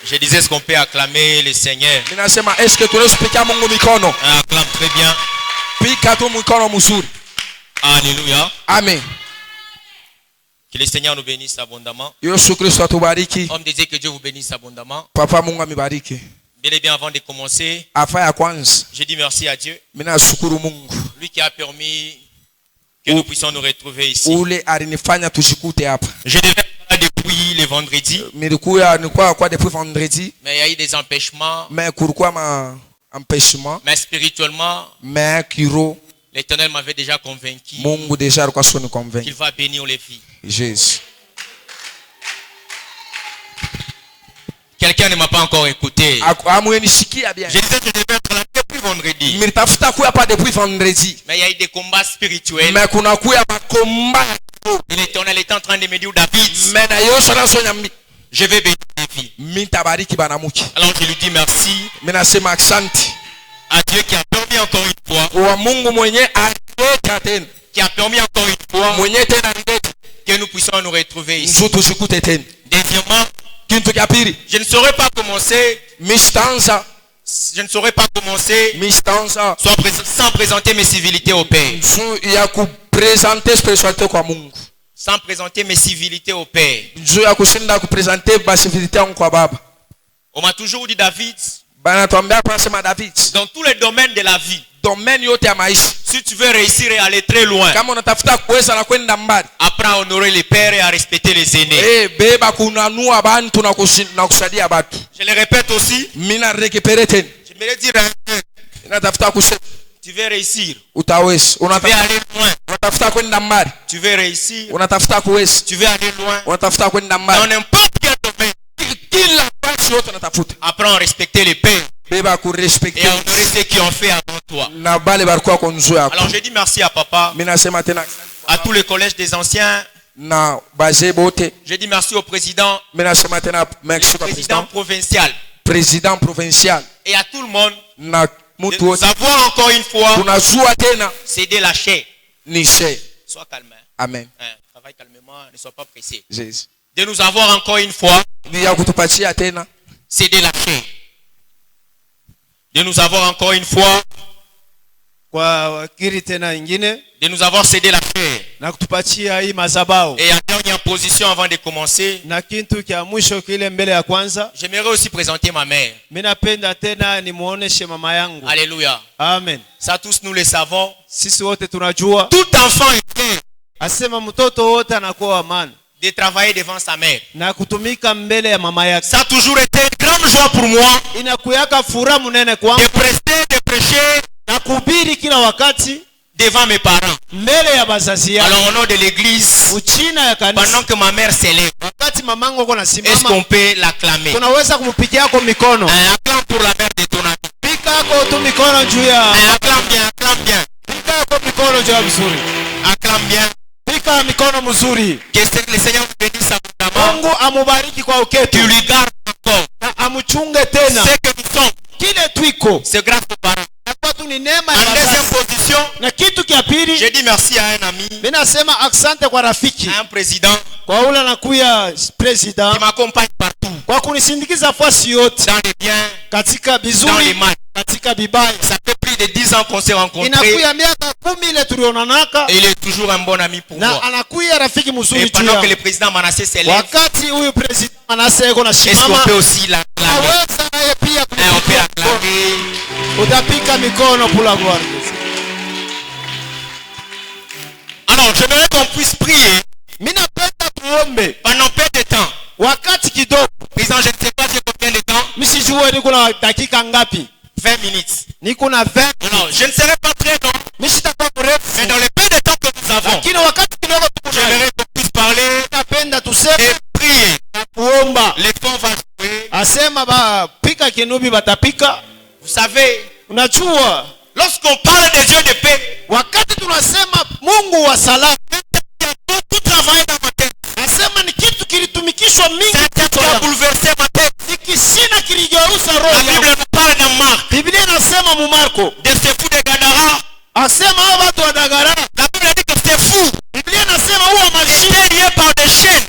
Je disais, est-ce qu'on peut acclamer le Seigneur? Est-ce que tu Acclame très bien. Alléluia. Amen. Que le Seigneur nous bénisse abondamment. Yesu Kristo atubariki. On me disait que Dieu vous bénisse abondamment. Papa Mungu amibariki. Bel et bien, avant de commencer, Afa ya kwanza. je dis merci à Dieu. Mina shukuru Mungu. Lui qui a permis que nous puissions nous retrouver ici. Ule alinifanya tushikute hapa. Je devais être là depuis le vendredi. Nilikuwa kwa depuis vendredi. Mais il y a eu des empêchements. Mais kulikuwa ma empêchement. Mais spirituellement, Mais kiro. l'Éternel m'avait déjà convaincu Mungu deja alikuwa sio convaincu. qu'il va bénir les filles. Jésus. Quelqu'un ne m'a pas encore écouté. Je disais que je devais être là depuis vendredi. Mais il y a eu des combats spirituels. Et l'Éternel est en train de me dire, David, je vais bénir les filles. Alors je lui dis merci à Dieu qui a permis encore une fois. Qui a permis encore une fois que nous puissions nous retrouver ici. Deuxièmement, je ne saurais pas commencer. Je ne saurais pas commencer sans présenter mes civilités au Père. Sans présenter mes civilités au Père. On m'a toujours dit, David, dans tous les domaines de la vie, si tu veux réussir et aller très loin, apprends à honorer les pères et à respecter les aînés. Je le répète aussi. Je me le dis, tu veux réussir, tu veux aller loin, tu veux réussir, tu veux aller loin, dans n'importe quel domaine, apprends à respecter les pères et à honorer ceux qui ont fait avant toi. Alors je dis merci à papa, à tous les collèges des anciens. Je dis merci au président, président provincial et à tout le monde de nous avoir encore une fois cédé la chair. Sois calme. Amen. Travaille calmement, ne sois pas pressé. Jésus. De nous avoir encore une fois cédé la chair. De nous avoir encore une fois de nous avoir cédé la chair. Et en dernière position avant de commencer, j'aimerais aussi présenter ma mère. Alléluia. Amen. Ça tous nous le savons. Tout enfant est prêt de travailler devant sa mère. Ça a toujours été une grande joie pour moi de prêcher devant mes parents. Alors au nom de l'église, pendant que ma mère s'élève, est-ce qu'on peut l'acclamer? Acclame pour la mère de ton ami. Acclame bien, acclame bien. Acclame bien. Que le Seigneur vous bénisse abondamment. Tu lui gardes encore. C'est que nous sommes. C'est grâce aux parents. En deuxième position, je dis merci à un ami, à un président qui m'accompagne partout, dans les biens, dans les mal. Ça fait plus de 10 ans qu'on s'est rencontrés et il est toujours un bon ami pour moi. Et pendant que le président Manassé s'élève, est-ce qu'on peut aussi l'acclamer? On peut l'acclamer. Alors j'aimerais qu'on puisse prier pendant peu de temps. Président, je ne sais pas combien de temps. 20 minutes. Alors, je ne serai pas très long, mais dans le peu de temps que nous avons, j'aimerais qu'on puisse parler et prier. Les fonds vont jouer. Vous savez, lorsqu'on parle des Dieu de paix, il y a beaucoup de travail dans ma tête. Ça a bouleversé ma tête. La Bible nous parle dans Marc de ce fou de Gadara. La Bible dit que c'est fou. Il était lié par des chaînes.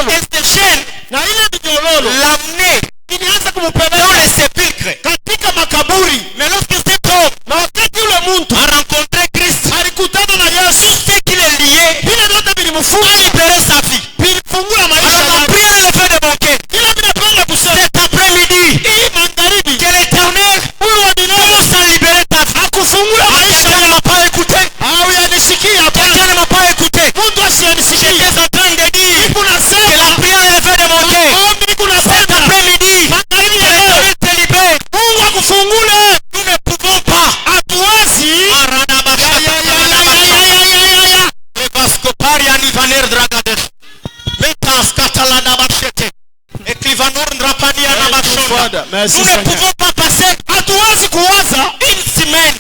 Et ces chaînes na ile minyororo l'amener ilianza dans kumpeleka les sépulcres. katika makaburi. Mais lorsque cet homme Na wakati yule mtu a rencontré Christ, alikutana na Yesu, ce qui les liait vile vyote a vilimfunga, libéré sa vie. vilifungula maisha Alors ma yake. prière est faite de manquer. Kila ninapenda kusema Cet après-midi, hii magharibi, que l'Éternel huyu wa milele commence à libérer ta vie. akufungula maisha Quelqu'un ne m'a yako. pas écouté. Au yanisikia hapa, Quelqu'un ne m'a pas écouté. mtu asianisikia. J'étais en train de dire Kuna que sema la prière est faite de manquer. maombi, kuna Cet sema après-midi, magharibi que ya leo l'Éternel te libère. Mungu akufungule. Nous ne pouvons pas. Hatuwezi Le Vascoparia Nivaner Dragadet. Metas Catalana Bachete. Et Clivanor Ndrapania Nabashonda. Merci, Nous ne Seigneur. pouvons pas passer hatuwezi kuwaza une semaine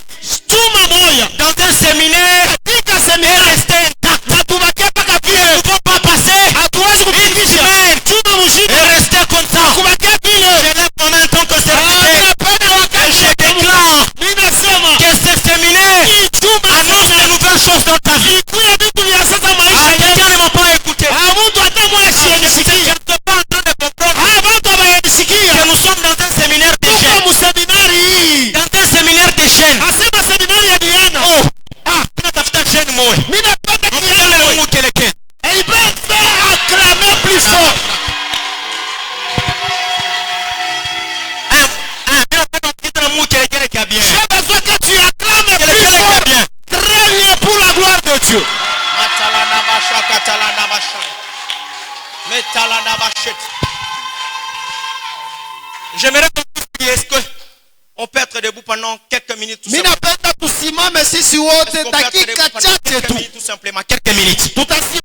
juma moja dans un séminaire katika et seminari rester intact. na tubakia mpaka Nous vile. ne pouvons pas passer Hatuwezi une kufikisha semaine juma et mzima rester comme ça. kubakia vile. Je lève mon main en tant que serviteur. Napenda Et wakati je déclare ninasema que ce séminaire hii juma annonce de nouvelles choses dans ta vie. ikuya vitu vya sasa maisha yetu. Quelqu'un ne m'a pas écouté. Mtu hata mmoja Je ne asiyenisikia. suis pas en train de comprendre Watu hawayanisikia. que nous sommes dans un séminaire de jeunes. Tuko mseminari hii. Dans un séminaire de jeunes. Asema seminari ya vijana. Tunatafuta jeune moja. Mimi napenda kijana Mpele wewe. Mungu keleke. Et il peut faire acclamer plus fort. Mimi nataka mkite na Mungu kelekele kia bien. J'ai besoin que tu acclames plus Kelekele kia fort. bien. Très bien pour la gloire de Dieu. Matalana basha katalana basha. Metalana bachet. J'aimerais qu'on puisse prier. Est-ce que on peut être debout pendant quelques minutes tout Mimi simplement? napenda tusimame sisi Est-ce wote qu'on peut être debout dakika pendant chache quelques tu. minutes tout simplement? Quelques minutes. Tutasimama